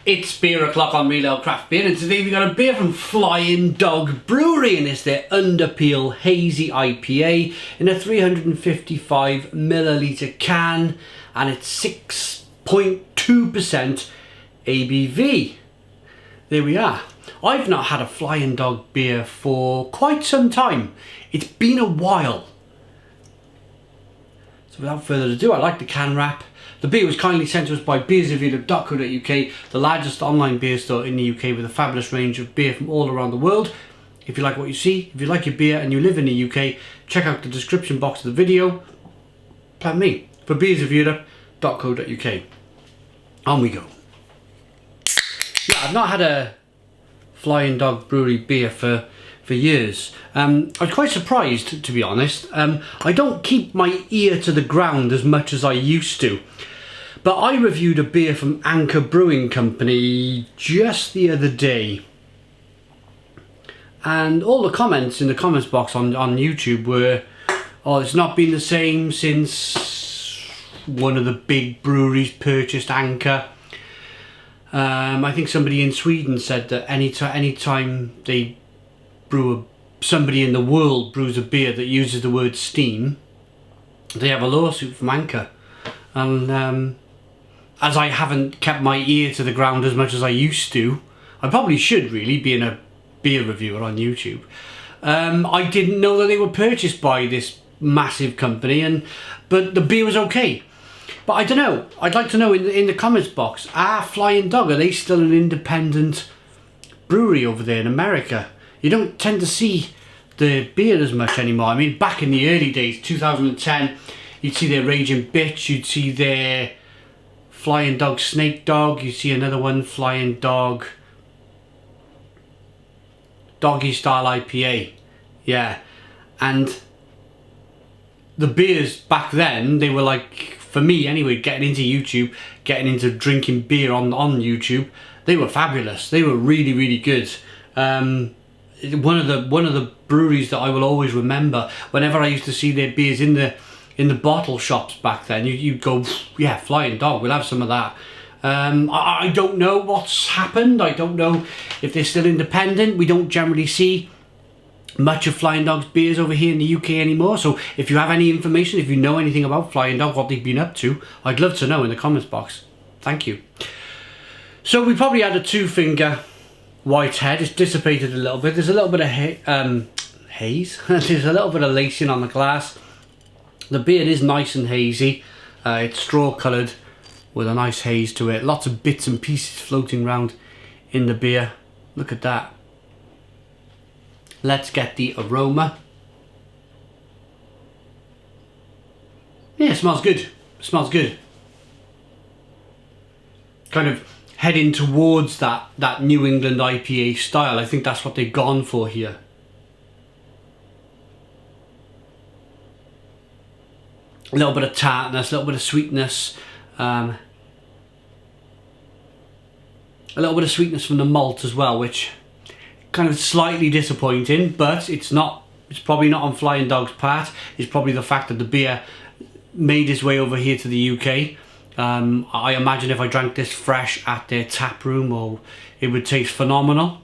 It's beer o'clock on Real Ale Craft Beer, and today we've got a beer from Flying Dog Brewery, and it's their Thunderpeel Hazy IPA in a 355ml can, and it's 6.2% ABV. There we are. I've not had a Flying Dog beer for quite some time. It's been a while. So without further ado, I like the can wrap. The beer was kindly sent to us by beersrevealed.co.uk, the largest online beer store in the UK with a fabulous range of beer from all around the world. If you like what you see, if you like your beer and you live in the UK, check out the description box of the video. Pardon me, for beersrevealed.co.uk. On we go. Yeah, I've not had a Flying Dog Brewery beer for years. I was quite surprised, to be honest. I don't keep my ear to the ground as much as I used to. But I reviewed a beer from Anchor Brewing Company just the other day. And all the comments in the comments box on YouTube were, oh, it's not been the same since one of the big breweries purchased Anchor. I think somebody in Sweden said that anytime they somebody in the world brews a beer that uses the word steam, they have a lawsuit from Anchor. And as I haven't kept my ear to the ground as much as I used to, I probably should really, being a beer reviewer on YouTube. I didn't know that they were purchased by this massive company, but the beer was okay. But I don't know, I'd like to know in the comments box, are Flying Dog, are they still an independent brewery over there in America? You don't tend to see the beer as much anymore. I mean, back in the early days, 2010, you'd see their Raging Bitch, you'd see their Flying Dog Snake Dog, you'd see another one, Flying Dog Doggy Style IPA. Yeah, and the beers back then, they were like, for me anyway, getting into YouTube, getting into drinking beer on YouTube, they were fabulous. They were really, really good. One of the breweries that I will always remember, whenever I used to see their beers in the bottle shops back then, you'd go, yeah, Flying Dog, we'll have some of that. I don't know what's happened. I don't know if they're still independent. We don't generally see much of Flying Dog's beers over here in the UK anymore. So if you have any information, if you know anything about Flying Dog, what they've been up to, I'd love to know in the comments box. Thank you. So we probably had a 2-finger white head. It's dissipated a little bit. There's a little bit of haze. There's a little bit of lacing on the glass. The beer is nice and hazy. It's straw coloured with a nice haze to it. Lots of bits and pieces floating around in the beer. Look at that. Let's get the aroma. Yeah, it smells good. It smells good. Kind of heading towards that New England IPA style. I think that's what they've gone for here. A little bit of tartness, a little bit of sweetness. A little bit of sweetness from the malt as well, which kind of slightly disappointing, but it's probably not on Flying Dog's part. It's probably the fact that the beer made its way over here to the UK. I imagine if I drank this fresh at their tap room, it would taste phenomenal.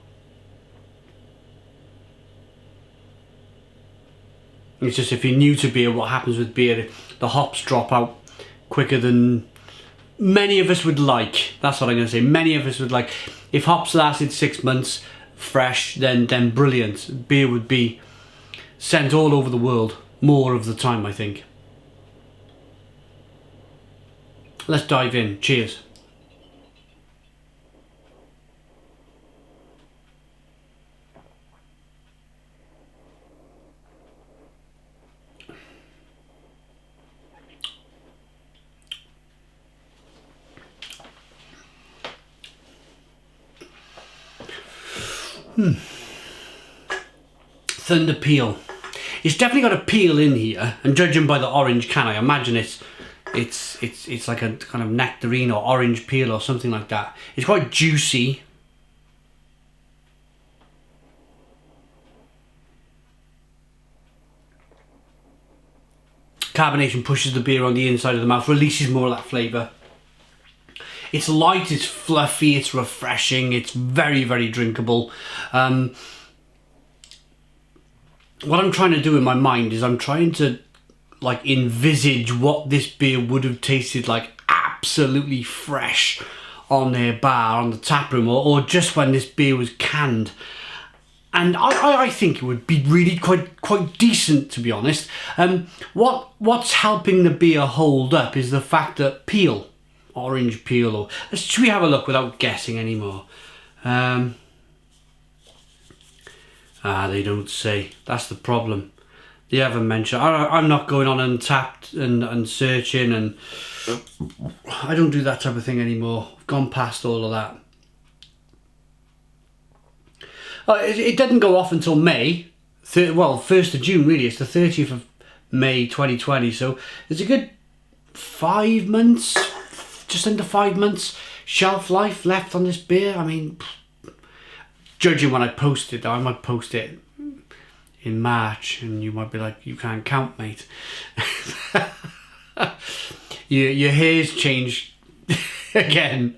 It's just, if you're new to beer, what happens with beer, the hops drop out quicker than many of us would like. That's what I'm going to say. Many of us would like. If hops lasted 6 months fresh, then brilliant. Beer would be sent all over the world more of the time, I think. Let's dive in. Cheers. Thunderpeel. It's definitely got a peel in here, and judging by the orange can, I imagine it's like a kind of nectarine or orange peel or something like that. It's quite juicy. Carbonation pushes the beer on the inside of the mouth, releases more of that flavour. It's light, it's fluffy, it's refreshing, it's very, very drinkable. What I'm trying to do in my mind is I'm trying to like envisage what this beer would have tasted like absolutely fresh on their bar, on the tap room, or just when this beer was canned. And I think it would be really quite decent, to be honest. What's helping the beer hold up is the fact that peel, orange peel, or should we have a look without guessing anymore? They don't say. That's the problem. They haven't mentioned. I'm not going on Untapped and searching, and I don't do that type of thing anymore. I've gone past all of that. It didn't go off until May, 1st of June really. It's the 30th of May 2020, so there's a good 5 months, just under 5 months shelf life left on this beer. I mean, judging when I post it, I might post it in March and you might be like, you can't count, mate. your hair's changed again.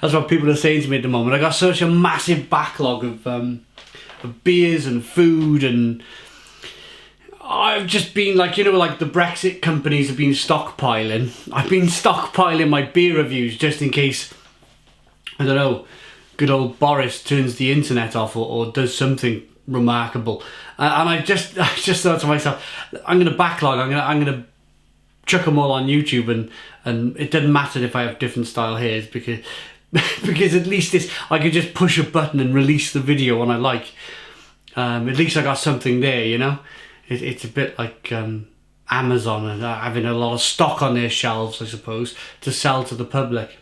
That's what people are saying to me at the moment. I got such a massive backlog of beers and food, and I've just been like, you know, like the Brexit companies have been stockpiling. I've been stockpiling my beer reviews just in case, I don't know, good old Boris turns the internet off or does something remarkable. And I just thought to myself, I'm going to backlog. I'm going to chuck them all on YouTube, and it doesn't matter if I have different style hairs, because at least I could just push a button and release the video when I like. At least I got something there, you know. It's a bit like Amazon and having a lot of stock on their shelves, I suppose, to sell to the public.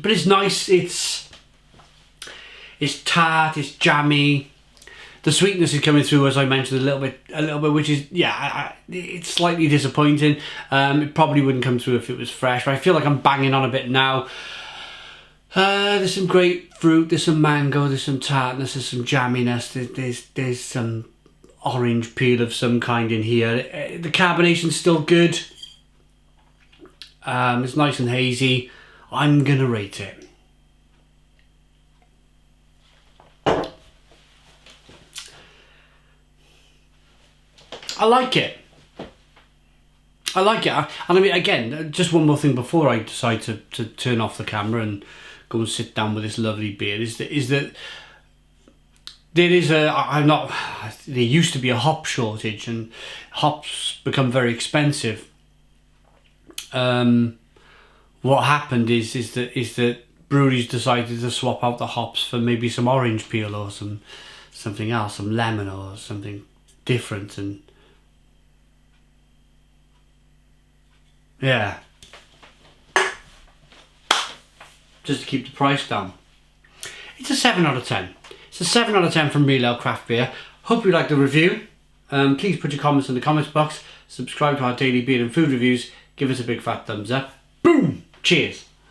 But it's nice. It's tart. It's jammy. The sweetness is coming through, as I mentioned, a little bit, which is, it's slightly disappointing. It probably wouldn't come through if it was fresh, but I feel like I'm banging on a bit now. There's some grapefruit, there's some mango, there's some tartness, there's some jamminess, there's some orange peel of some kind in here. The carbonation's still good. It's nice and hazy. I'm gonna rate it. I like it. And I mean, again, just one more thing before I decide to turn off the camera and go and sit down with this lovely beer is that there is there used to be a hop shortage, and hops become very expensive. What happened is that breweries decided to swap out the hops for maybe some orange peel or something else, some lemon or something different, and yeah, just to keep the price down. It's a 7 out of 10. It's a 7 out of 10 from Real Ale Craft Beer. Hope you liked the review. Please put your comments in the comments box. Subscribe to our daily beer and food reviews. Give us a big fat thumbs up. Boom! Cheers.